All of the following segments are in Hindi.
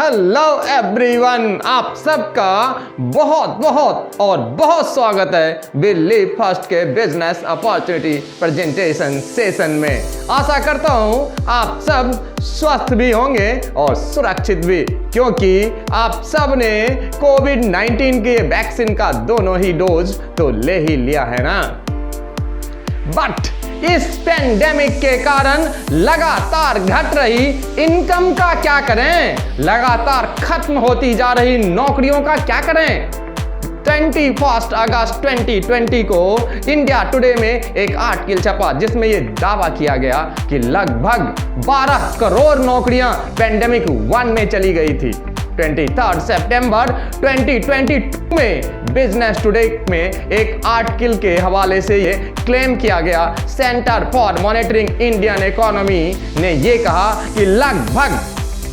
हेलो एवरीवन, आप सबका बहुत बहुत और बहुत स्वागत है बिलीव फर्स्ट के बिजनेस अपॉर्चुनिटी प्रेजेंटेशन सेशन में। आशा करता हूं आप सब स्वस्थ भी होंगे और सुरक्षित भी, क्योंकि आप सब ने कोविड-19 के वैक्सीन का दोनों ही डोज तो ले ही लिया है ना। बट इस पेंडेमिक के कारण लगातार घट रही इनकम का क्या करें, लगातार खत्म होती जा रही नौकरियों का क्या करें। 21 अगस्त 2020 को इंडिया टुडे में एक आर्टिकल छपा जिसमें यह दावा किया गया कि लगभग 12 करोड़ नौकरियां पेंडेमिक 1 में चली गई थी। 23 सितंबर 2022 में बिजनेस टुडे में एक आर्टिकल के हवाले से ये क्लेम किया गया। Centre for monitoring Indian economy ने ये कहा कि लगभग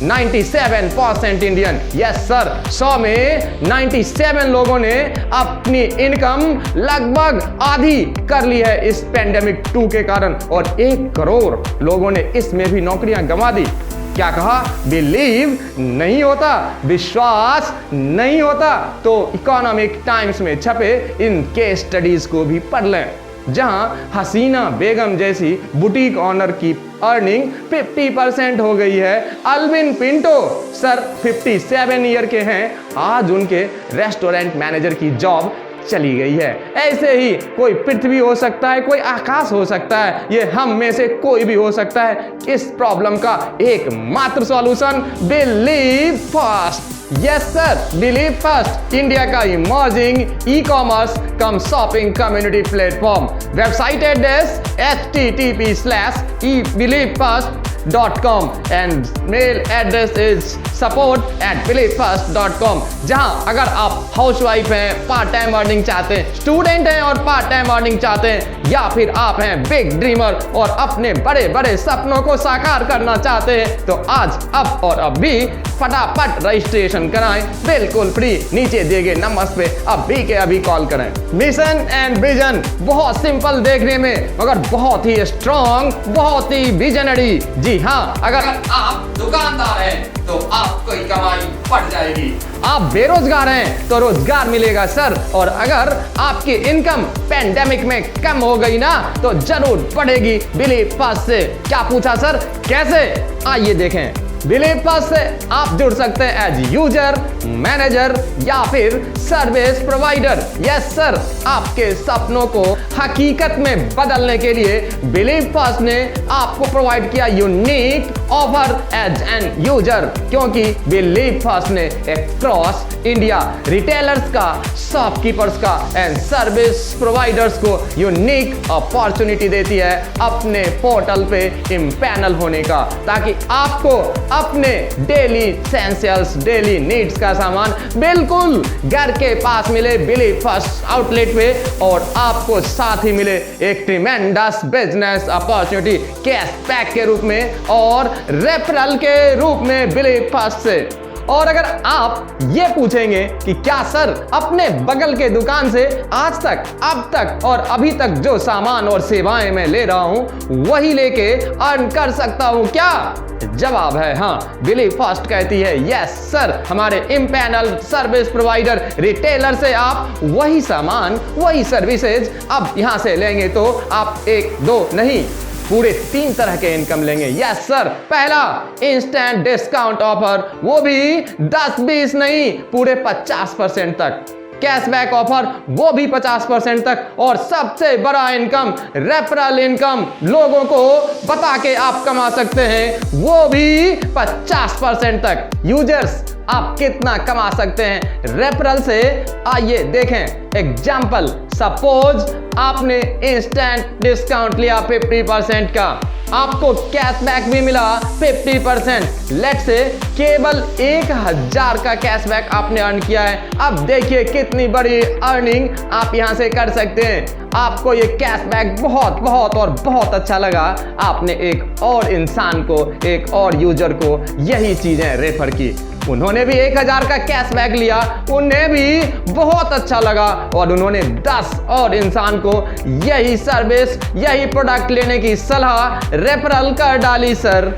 97% इंडियन, यस सर, 100 में 97 लोगों ने अपनी इनकम लगभग आधी कर ली है इस पेंडेमिक 2 के कारण, और 1 करोड़ लोगों ने इसमें भी नौकरियां गंवा दी। क्या कहा? बिलीव नहीं होता, विश्वास नहीं होता तो इकोनॉमिक टाइम्स में छपे इन केस स्टडीज को भी पढ़ लें, जहां हसीना बेगम जैसी बुटीक ऑनर की अर्निंग 50% हो गई है। अल्विन पिंटो सर 57 ईयर के हैं, आज उनके रेस्टोरेंट मैनेजर की जॉब चली गई है। ऐसे ही कोई पृथ्वी हो सकता है, कोई आकाश हो सकता है, ये हम में से कोई भी हो सकता है। इस प्रॉब्लम का एकमात्र solution Believe First. Yes sir, Believe First India का emerging e commerce cum shopping community platform. Website address http://ebelievefirst.com and mail address is support@believefirst.com। जहां अगर आप हाउसवाइफ हैं, पार्ट टाइम अर्निंग चाहते हैं, स्टूडेंट हैं और पार्ट टाइम अर्निंग चाहते हैं, या फिर आप हैं बिग ड्रीमर और अपने बड़े बड़े सपनों को साकार करना चाहते हैं, तो आज अब और अभी फटाफट रजिस्ट्रेशन कराएं, बिल्कुल फ्री। नीचे दिए गए नंबर पे अभी के अभी कॉल करें। मिशन एंड विजन बहुत सिंपल देखने में, मगर बहुत ही स्ट्रॉन्ग, बहुत ही विजनरी। जी हाँ, अगर आप दुकानदार हैं तो आपको कमाई बढ़ जाएगी। आप बेरोजगार हैं तो रोजगार मिलेगा सर, और अगर आपकी इनकम पेंडेमिक में कम हो गई ना तो जरूर बढ़ेगी बिलीव फर्स्ट से। क्या पूछा सर, कैसे? आइए देखें। बिलीव फर्स्ट से आप जुड़ सकते हैं एज यूजर, मैनेजर या फिर सर्विस प्रोवाइडर। यस सर, आपके सपनों को हकीकत में बदलने के लिए बिलीव फर्स्ट ने आपको प्रोवाइड किया unique offer as an user, क्योंकि बिलीव फर्स्ट ने अक्रॉस इंडिया रिटेलर्स का, शॉपकीपर्स का एंड सर्विस प्रोवाइडर्स को यूनिक अपॉर्चुनिटी देती है अपने पोर्टल पे इम्पैनल होने का, ताकि आपको अपने डेली एसेंशियल्स, डेली नीड्स का सामान बिल्कुल घर के पास मिले बिलीव फर्स्ट आउटलेट पे, और आपको साथ ही मिले एक ट्रिमेंडस बिजनेस अपॉर्चुनिटी कैशबैक के रूप में और रेफरल के रूप में बिलीव फर्स्ट से। और अगर आप ये पूछेंगे कि क्या सर अपने बगल के दुकान से आज तक, अब तक और अभी तक जो सामान और सेवाएं मैं ले रहा हूं वही लेके अर्न कर सकता हूं क्या? जवाब है हाँ। बिलीव फर्स्ट कहती है यस सर, हमारे इम्पैनल सर्विस प्रोवाइडर रिटेलर से आप वही सामान, वही सर्विसेज अब यहां से लेंगे तो आप 1, 2 नहीं, पूरे 3 तरह के इनकम लेंगे। यस सर, पहला इंस्टेंट डिस्काउंट ऑफर, वो भी 10-20 नहीं, पूरे 50% तक। कैशबैक ऑफर, वो भी 50% तक। और सबसे बड़ा इनकम, रेफरल इनकम, लोगों को बता के आप कमा सकते हैं, वो भी 50% तक। यूजर्स आप कितना कमा सकते हैं रेफरल से, आइए देखें एग्जाम्पल। सपोज आपने इंस्टेंट डिस्काउंट लिया 50% का, आपको कैशबैक भी मिला 50%। लेट्स से केवल 1000 का कैशबैक आपने अर्न किया है। अब देखिए कितनी बड़ी अर्निंग आप यहां से कर सकते हैं। आपको ये कैशबैक बहुत बहुत और बहुत अच्छा लगा, आपने एक और इंसान को, एक और यूजर को यही चीजें रेफर की, उन्होंने भी 1000 का कैशबैक लिया, उन्हें भी बहुत अच्छा लगा और उन्होंने 10 और इंसान को यही सर्विस, यही प्रोडक्ट लेने की सलाह रेफरल कर डाली सर।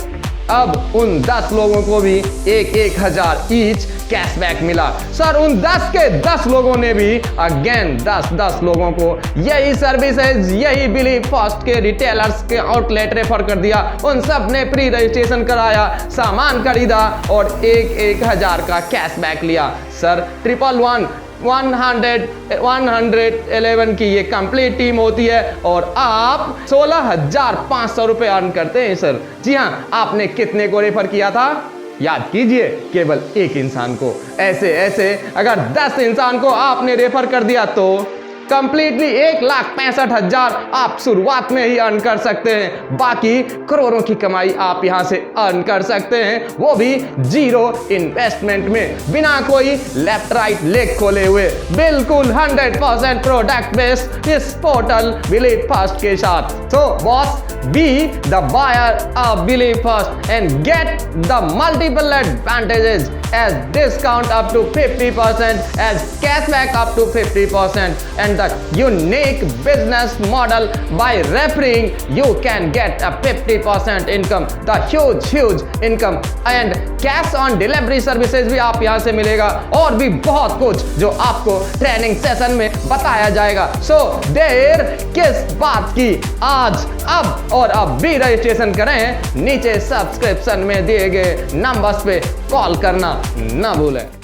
अब उन 10 लोगों को भी 1,000 ईच कैशबैक मिला। सर उन 10 के 10 लोगों ने भी अगेन 10 लोगों को यही सर्विसेज, यही बिलीव फर्स्ट के रिटेलर्स के आउटलेट रेफर कर दिया। उन सब ने प्री रजिस्ट्रेशन कराया, सामान खरीदा और 1,000 का कैशबैक लिया। सर 111 की ये कंप्लीट टीम होती है और आप 16,500 रुपए अर्न करते हैं सर। जी हाँ, आपने कितने को रेफर किया था? याद कीजिए, केवल एक इंसान को। ऐसे अगर 10 इंसान को आपने रेफर कर दिया तो कंप्लीटली 1,65,000 आप शुरुआत में ही अर्न कर सकते हैं। बाकी करोड़ों की कमाई आप यहां से अर्न कर सकते हैं, वो भी जीरो इन्वेस्टमेंट में, बिना कोई लेफ्ट राइट लेग खोले हुए, बिल्कुल 100% प्रोडक्ट बेस्ड इस पोर्टल बिलीव फर्स्ट के साथ। तो boss, be the buyer of Believe First and get the multiple advantages as discount up to 50%, as cashback up to 50%, and the unique business model by referring you can get a 50% income, the huge income and cash on delivery services भी आप यहाँ से मिलेगा और भी बहुत कुछ जो आपको ट्रेनिंग सेशन में बताया जाएगा। सो देर किस बात की, आज अब और अब भी रजिस्ट्रेशन करें। नीचे सब्सक्रिप्शन में दिए गए नंबर्स पे कॉल करना ना भूलें।